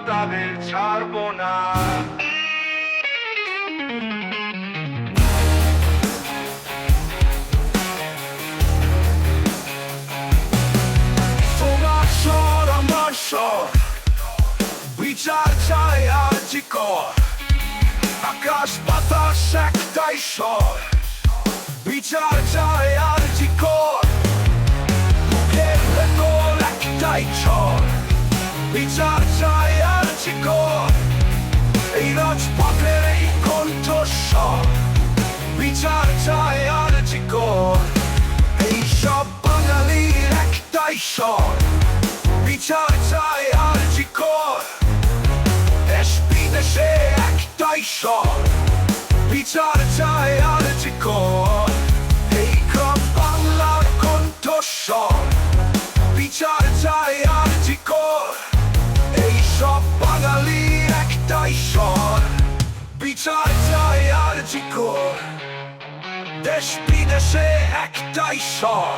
তাদের ছাড়বো না। তোমার স্বর আমার স্বর, বিচার চাই আজিকর। আকাশ বাতাস একটাই স্বর, বিচার চাই আজিকর। বুকের ভেতর একটাই ঝড়, বিচার চাই আজিকর। এই রাজপথের এই কণ্ঠস্বর, বিচার চাই আজিকর। এই সব বাঙালির একটাই স্বর, বিচার চাই আজিকর। দেশ বিদেশে একটাই স্বর, বিচার চাই আজিকর। এই গ্রাম বাংলার কণ্ঠস্বর, বিচার চাই আজিকর। এই সব বাঙালির একটাই স্বর, বিচার চাই আজিকর। দেশ বিদেশে একটাই স্বর,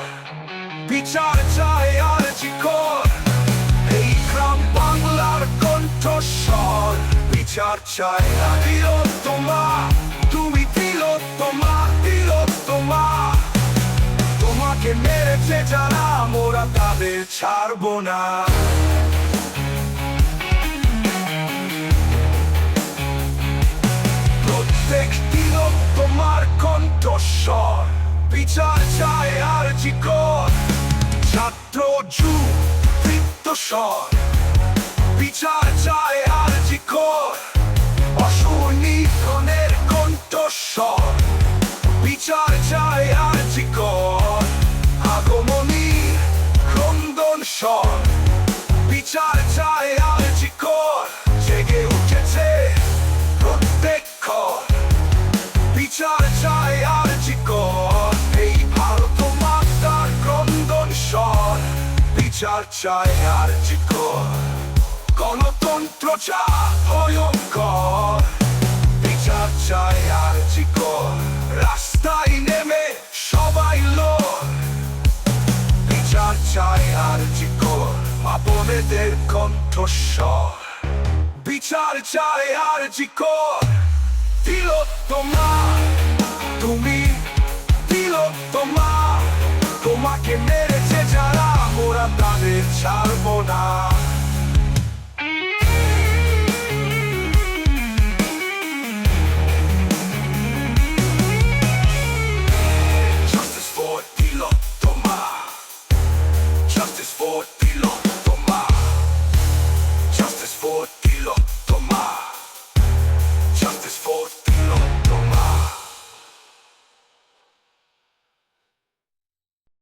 বিচার চাই আজিকর। এই গ্রাম বাংলার কণ্ঠস্বর, বিচার চাই তিলোত্তমা। তুমি তিলোত্তমা, তিলোত্তমা। তোমাকে মেরেছে যারা, মোরা তাদের ছাড়বো না। প্রত্যেক তিলোত্তমার কণ্ঠস্বর, বিচার চাই আজিকর। ছাত্র যুব বৃত্তস্বর, বিচার চাই আজিকর। অসুনিধনের কণ্ঠস্বর, বিচার চাই আজিকর। আগমনীর ক্রন্দন স্বর, বিচার চাই আজিকর। জেগে উঠেছে প্রত্যেক ঘর, বিচার চাই আজিকর। এই ভারত মাতার ক্রন্দন স্বর, বিচার চাই আজিকর। গণতন্ত্র যা ভয়ঙ্কর, বিচার চাই আজিকর। রাস্তায় নেমে সবাই লড়, বিচার চাই আজিকর। মা বোনেদের কণ্ঠস্বর, বিচার চাই আজিকর। তিলোত্তমা, তুমি তিলোত্তমা। তোমাকে মেরেছে যারা, মোরা তাদের ছাড়বো না।